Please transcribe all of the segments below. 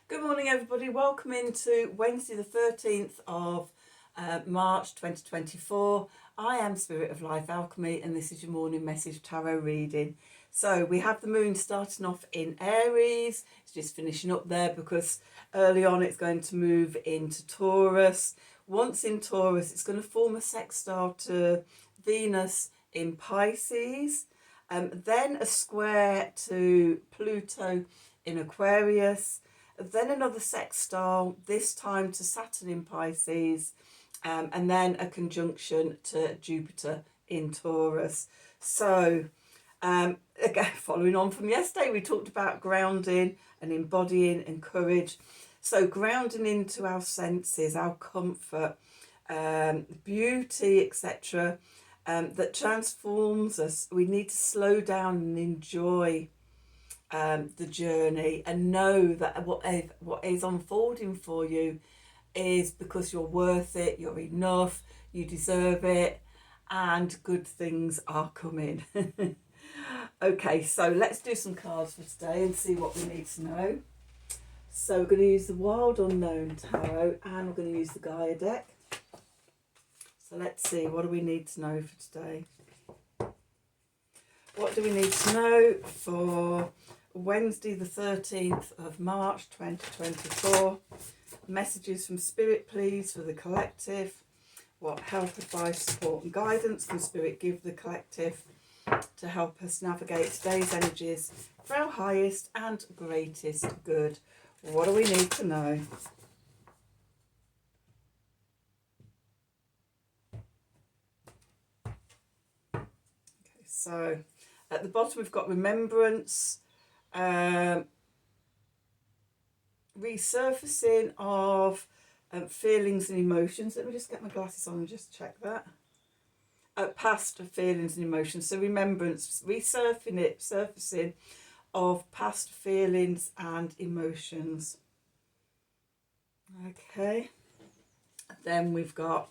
Good morning, everybody. Welcome into Wednesday, the 13th of March 2024. I am Spirit of Life Alchemy, and this is your morning message tarot reading. So we have the moon starting off in Aries. It's just finishing up there because early on it's going to move into Taurus. Once in Taurus, it's going to form a sextile to Venus in Pisces, then a square to Pluto in Aquarius, then another sextile, this time to Saturn in Pisces, and then a conjunction to Jupiter in Taurus. So, again, following on from yesterday, we talked about grounding and embodying and courage. So, grounding into our senses, our comfort, beauty, etc., that transforms us. We need to slow down and enjoy the journey and know that what is unfolding for you is because you're worth it, you're enough, you deserve it, and good things are coming. Okay, so let's do some cards for today and see what we need to know. So we're going to use the Wild Unknown Tarot and we're going to use the Gaia deck. So let's see, what do we need to know for today? What do we need to know for Wednesday the 13th of March 2024? Messages from Spirit, please, for the collective. What help, advice, support and guidance can Spirit give the collective to help us navigate today's energies for our highest and greatest good? What do we need to know? Okay, so at the bottom we've got remembrance, resurfacing of feelings and emotions. Let me just get my glasses on and just check that. Past feelings and emotions. So remembrance, surfacing of past feelings and emotions. Okay. Then we've got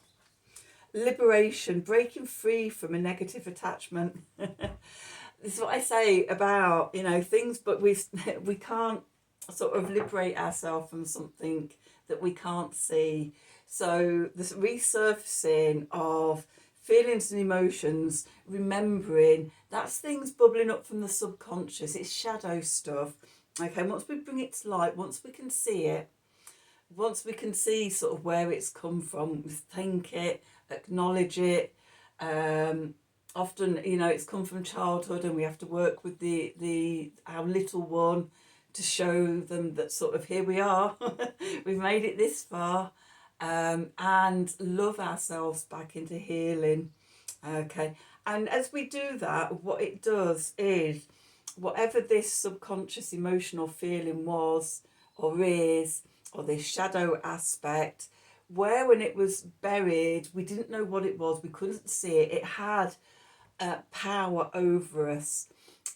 liberation, breaking free from a negative attachment. This is what I say about, things, but we can't sort of liberate ourselves from something that we can't see. So this resurfacing of feelings and emotions, remembering, that's things bubbling up from the subconscious. It's shadow stuff. Okay, once we bring it to light, once we can see it, once we can see sort of where it's come from, think it, acknowledge it. Often, it's come from childhood, and we have to work with our little one to show them that sort of here we are, we've made it this far, and love ourselves back into healing. Okay, and as we do that, what it does is, whatever this subconscious emotional feeling was or is, or this shadow aspect, where when it was buried, we didn't know what it was, we couldn't see it, it had power over us.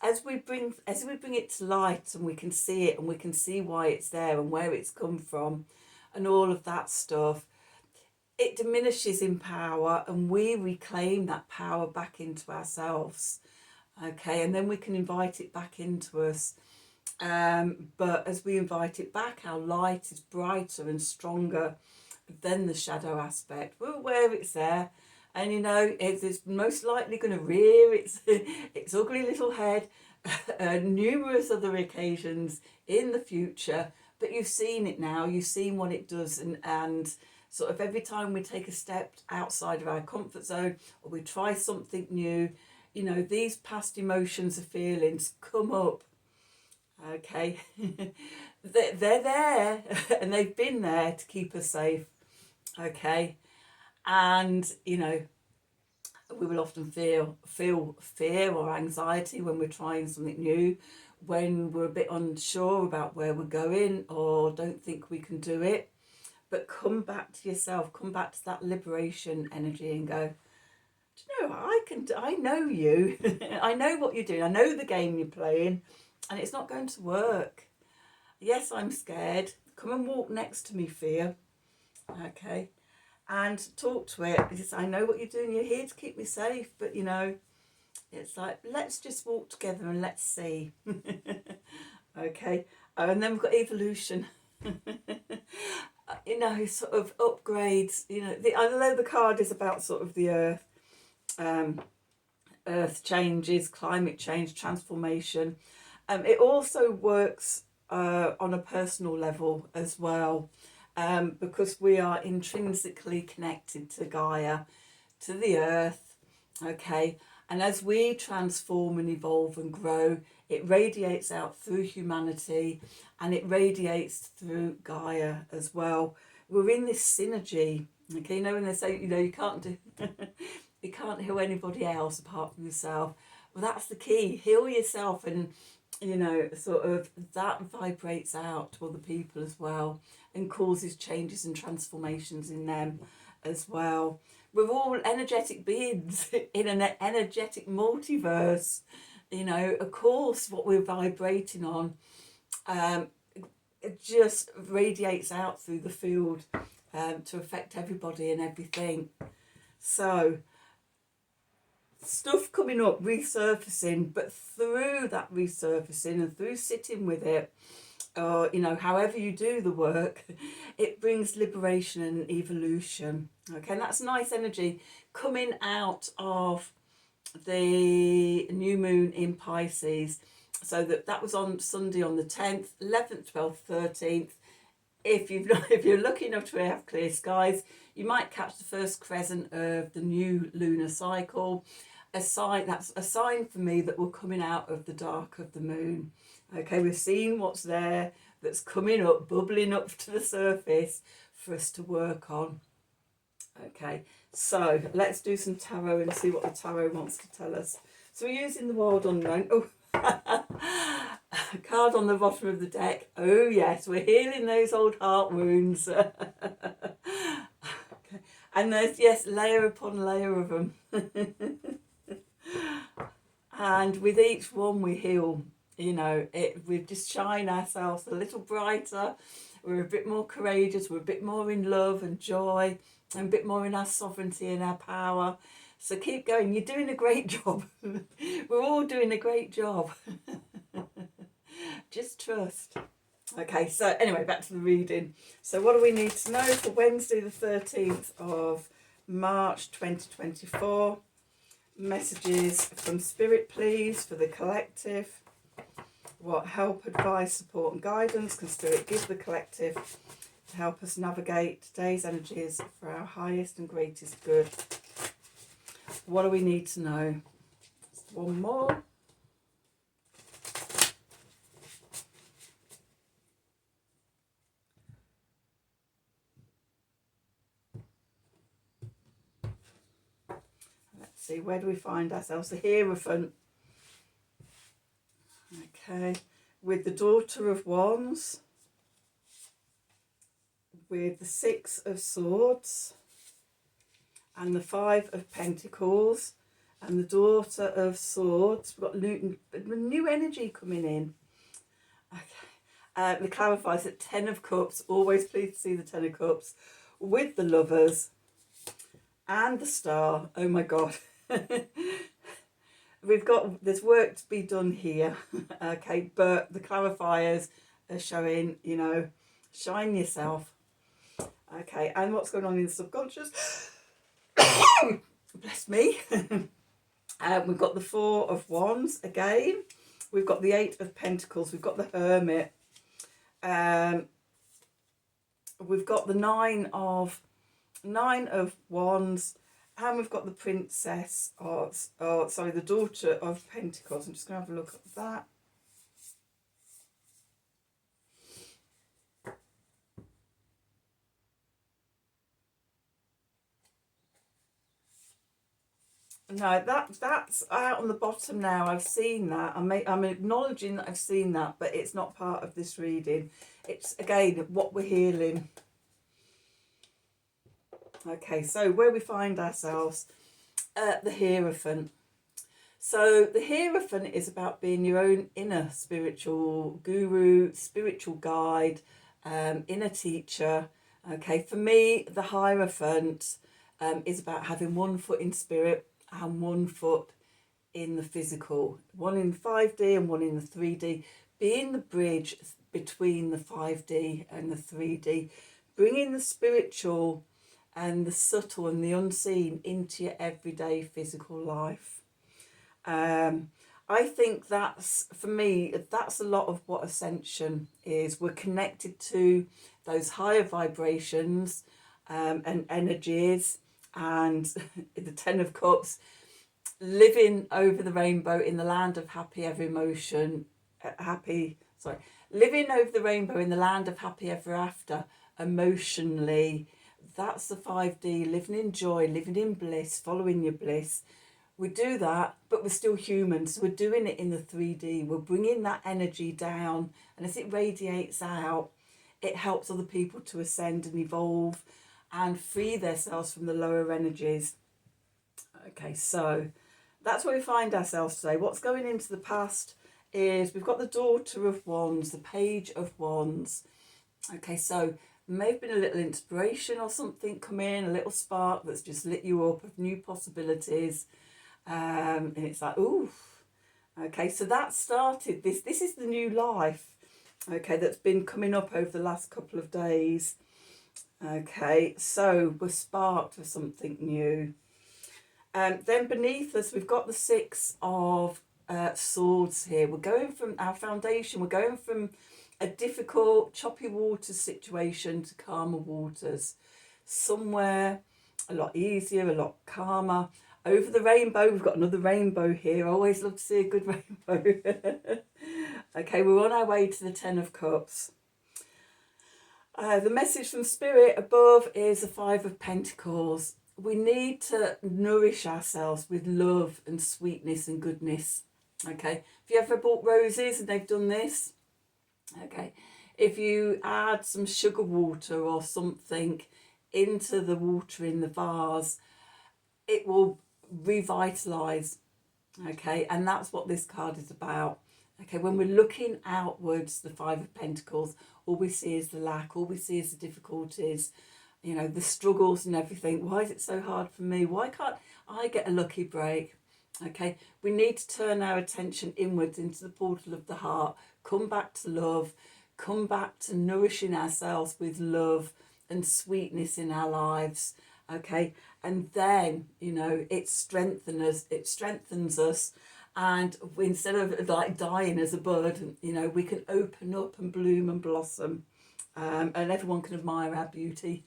As we bring it to light and we can see it and we can see why it's there and where it's come from and all of that stuff, it diminishes in power and we reclaim that power back into ourselves. Okay, and then we can invite it back into us. But as we invite it back, our light is brighter and stronger than the shadow aspect. We're aware it's there. And it's most likely going to rear its ugly little head numerous other occasions in the future. But you've seen it now. You've seen what it does, and sort of every time we take a step outside of our comfort zone or we try something new, these past emotions or feelings come up. Okay, they're there, and they've been there to keep us safe. Okay. And we will often feel fear or anxiety when we're trying something new, when we're a bit unsure about where we're going or don't think we can do it. But come back to yourself, come back to that liberation energy and go, do you know what? I know you. I know what you're doing. I know the game you're playing, and it's not going to work. Yes, I'm scared. Come and walk next to me, fear. Okay. And talk to it. Because I know what you're doing. You're here to keep me safe. But, it's like, let's just walk together and let's see. Okay. And then we've got evolution. you know, sort of upgrades. You know, I know the card is about sort of the earth, earth changes, climate change, transformation. It also works on a personal level as well, because we are intrinsically connected to Gaia, to the earth, okay? And as we transform and evolve and grow, it radiates out through humanity and it radiates through Gaia as well. We're in this synergy, okay? You know, when they say, you know, you can't do, you can't heal anybody else apart from yourself. Well, that's the key. Heal yourself, and, you know, sort of that vibrates out to other people as well and causes changes and transformations in them as well. We're all energetic beings in an energetic multiverse. You know, of course, what we're vibrating on, it just radiates out through the field to affect everybody and everything. So, stuff coming up, resurfacing, but through that resurfacing and through sitting with it, or, you know, however you do the work, it brings liberation and evolution. Okay, and that's nice energy coming out of the new moon in Pisces. So that was on Sunday on the 10th, 11th, 12th, 13th. If you're lucky enough to have clear skies, you might catch the first crescent of the new lunar cycle. That's a sign for me that we're coming out of the dark of the moon. Okay, we've seen what's there that's coming up, bubbling up to the surface for us to work on. Okay, so let's do some tarot and see what the tarot wants to tell us. So we're using the Wild Unknown. Oh, a card on the bottom of the deck. Oh yes, we're healing those old heart wounds. Okay. And there's, yes, layer upon layer of them. And with each one we heal. You know, we just shine ourselves a little brighter. We're a bit more courageous. We're a bit more in love and joy, and a bit more in our sovereignty and our power. So keep going. You're doing a great job. We're all doing a great job. Just trust. Okay, so anyway, back to the reading. So what do we need to know for Wednesday the 13th of March 2024? Messages from Spirit, please, for the collective. What help, advice, support and guidance can Spirit give the collective to help us navigate today's energies for our highest and greatest good? What do we need to know? One more. Let's see, where do we find ourselves? The Hierophant. Okay, with the Daughter of Wands, with the Six of Swords, and the Five of Pentacles, and the Daughter of Swords. We've got new energy coming in. Okay, it clarifies that 10 of Cups, always pleased to see the 10 of Cups, with the Lovers, and the Star. Oh my God. There's work to be done here, okay, but the clarifiers are showing, you know, shine yourself, okay, and what's going on in the subconscious, bless me. We've got the Four of Wands again, we've got the Eight of Pentacles, we've got the Hermit, we've got the Nine of Wands, and we've got the Princess, the Daughter of Pentacles. I'm just going to have a look at that. No, that's out on the bottom now. I've seen that. I'm acknowledging that I've seen that, but it's not part of this reading. It's, again, what we're healing. Okay, so where we find ourselves, the Hierophant. So the Hierophant is about being your own inner spiritual guru, spiritual guide, inner teacher. Okay, for me, the Hierophant is about having one foot in spirit and one foot in the physical, one in 5D and one in the 3D, being the bridge between the 5D and the 3D, bringing the spiritual and the subtle and the unseen into your everyday physical life. I think that's, for me, that's a lot of what ascension is. We're connected to those higher vibrations and energies, and the Ten of Cups, living over the rainbow in the land of happy ever emotion, living over the rainbow in the land of happy ever after, emotionally. That's the 5D, living in joy, living in bliss, following your bliss. We do that, but we're still humans. So we're doing it in the 3D. We're bringing that energy down, and as it radiates out, it helps other people to ascend and evolve and free themselves from the lower energies. Okay, so that's where we find ourselves today. What's going into the past is we've got the Daughter of Wands, the Page of Wands. Okay, so may have been a little inspiration or something come in, a little spark that's just lit you up of new possibilities. And it's like, ooh, okay, so that started this is the new life, okay, that's been coming up over the last couple of days. Okay, so we're sparked for something new. Then beneath us we've got the Six of Swords here. We're going from our foundation, we're going from a difficult choppy water situation to calmer waters, somewhere a lot easier, a lot calmer. Over the rainbow, we've got another rainbow here. I always love to see a good rainbow. Okay, we're on our way to the Ten of Cups. The message from Spirit above is the Five of Pentacles. We need to nourish ourselves with love and sweetness and goodness. Okay, have you ever bought roses and they've done this? Okay, if you add some sugar water or something into the water in the vase, it will revitalize. Okay, and that's what this card is about. Okay, when we're looking outwards, the Five of Pentacles, all we see is the lack, all we see is the difficulties, you know, the struggles and everything. Why is it so hard for me? Why can't I get a lucky break? Okay, we need to turn our attention inwards into the portal of the heart, come back to love, come back to nourishing ourselves with love and sweetness in our lives. Okay, and then, you know, it strengthens us, and instead of like dying as a bud, you know, we can open up and bloom and blossom, and everyone can admire our beauty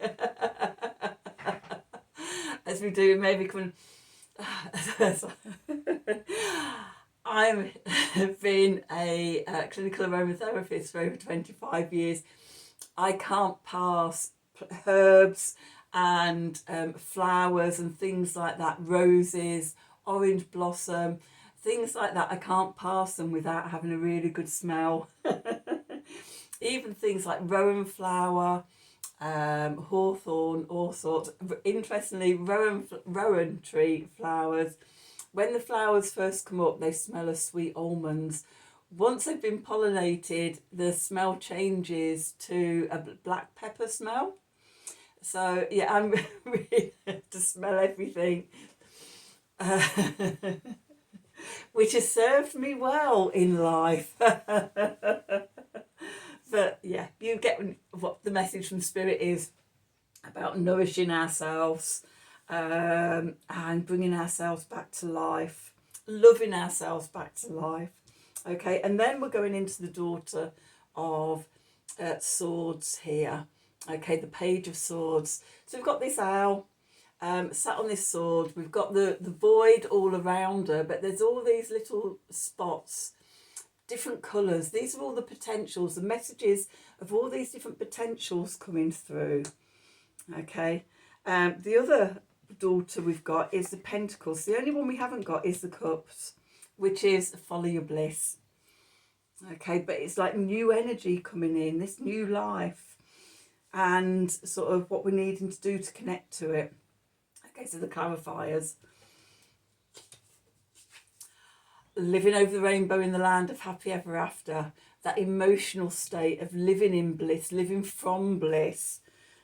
as we do. Maybe come. I've been a clinical aromatherapist for over 25 years. I can't pass herbs and flowers and things like that, roses, orange blossom, things like that. I can't pass them without having a really good smell. Even things like rowan flower, hawthorn, all sorts. Interestingly, rowan tree flowers, when the flowers first come up, they smell of sweet almonds. Once they've been pollinated, the smell changes to a black pepper smell. So yeah, I'm really to smell everything, which has served me well in life. But yeah, you get what the message from Spirit is about nourishing ourselves, and bringing ourselves back to life, loving ourselves back to life. Okay, and then we're going into the Daughter of Swords here. Okay, the Page of Swords. So we've got this owl sat on this sword. We've got the void all around her, but there's all these little spots, different colours. These are all the potentials, the messages of all these different potentials coming through. Okay, the other daughter we've got is the Pentacles. The only one we haven't got is the Cups, which is follow your bliss. Okay, but it's like new energy coming in, this new life, and sort of what we're needing to do to connect to it. Okay, so the clarifiers. Living over the rainbow in the land of happy ever after. That emotional state of living in bliss, living from bliss.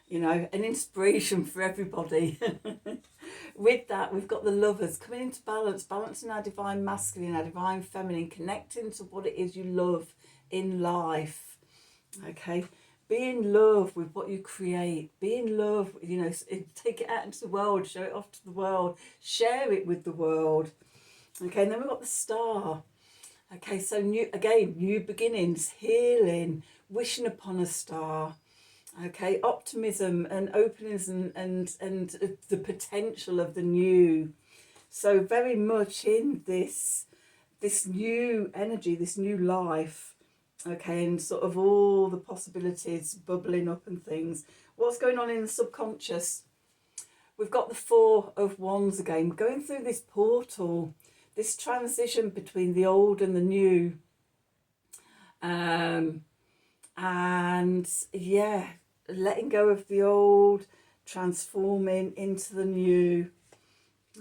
You know, an inspiration for everybody. With that, we've got the Lovers coming into balance, balancing our divine masculine, our divine feminine, connecting to what it is you love in life. Okay, be in love with what you create. Be in love, you know, take it out into the world, show it off to the world, share it with the world. Okay, and then we've got the star. Okay, so new beginnings, healing, wishing upon a star. Okay, optimism and openness and the potential of the new. So very much in this new energy, this new life. Okay, and sort of all the possibilities bubbling up and things. What's going on in the subconscious? We've got the Four of Wands again, going through this portal, this transition between the old and the new. And yeah, letting go of the old, transforming into the new.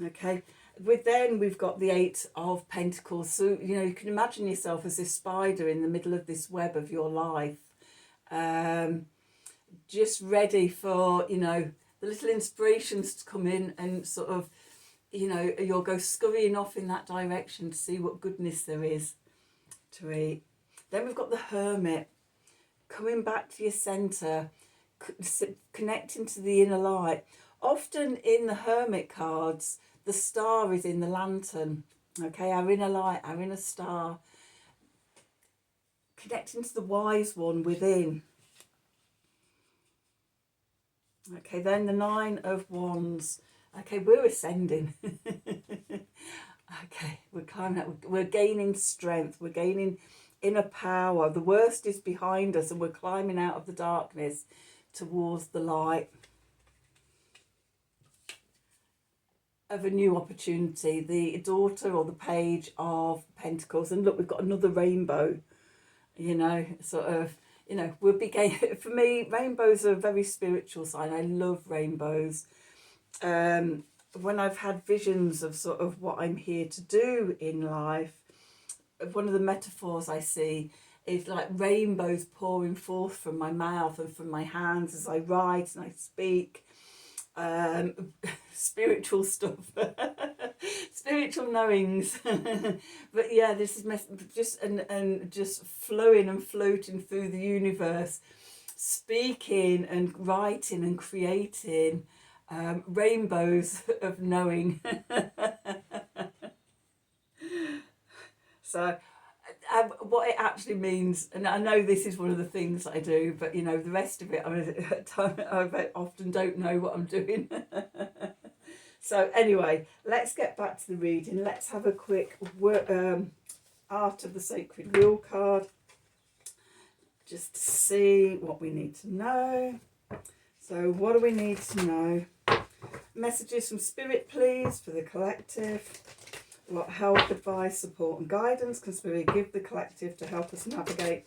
Okay, we've got the Eight of Pentacles. So, you know, you can imagine yourself as this spider in the middle of this web of your life, just ready for, you know, the little inspirations to come in and sort of, you know, you'll go scurrying off in that direction to see what goodness there is to eat. Then we've got the Hermit, coming back to your centre, connecting to the inner light. Often in the Hermit cards, the star is in the lantern. Okay, our inner light, our inner star. Connecting to the wise one within. Okay, then the Nine of Wands. Okay, we're ascending. Okay, we're climbing up, we're gaining strength, we're gaining inner power. The worst is behind us and we're climbing out of the darkness towards the light of a new opportunity. The daughter or the Page of Pentacles. And look, we've got another rainbow, you know, sort of, you know, we'll be for me, rainbows are a very spiritual sign. I love rainbows. When I've had visions of sort of what I'm here to do in life, one of the metaphors I see is like rainbows pouring forth from my mouth and from my hands as I write and I speak. Spiritual stuff, spiritual knowings. But yeah, this is just and just flowing and floating through the universe, speaking and writing and creating rainbows of knowing. So what it actually means, and I know this is one of the things I do, but you know, the rest of it, I mean, I often don't know what I'm doing. So anyway, let's get back to the reading. Let's have a quick Art of the Sacred Wheel card, just to see what we need to know. So what do we need to know? Messages from Spirit, please, for the collective. What help, advice, support and guidance can Spirit give the collective to help us navigate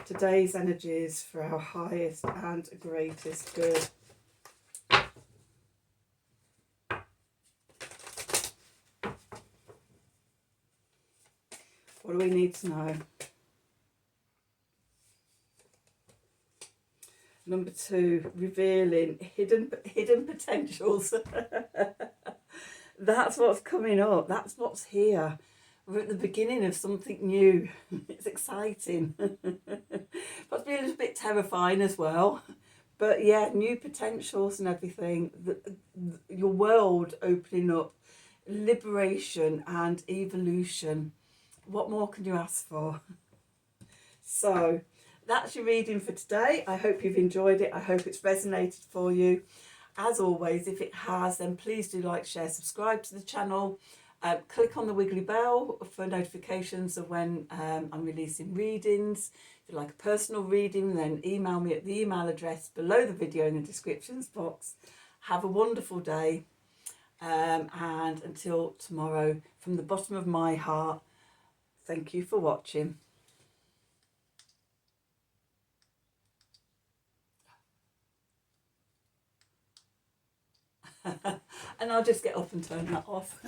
today's energies for our highest and greatest good? What do we need to know? Number 2, revealing hidden potentials. That's what's coming up. That's what's here. We're at the beginning of something new. It's exciting. Possibly a little bit terrifying as well. But yeah, new potentials and everything. Your world opening up. Liberation and evolution. What more can you ask for? So that's your reading for today. I hope you've enjoyed it. I hope it's resonated for you. As always, if it has, then please do like, share, subscribe to the channel. Click on the wiggly bell for notifications of when I'm releasing readings. If you like a personal reading, then email me at the email address below the video in the descriptions box. Have a wonderful day. And until tomorrow, from the bottom of my heart, thank you for watching. And I'll just get up and turn that off.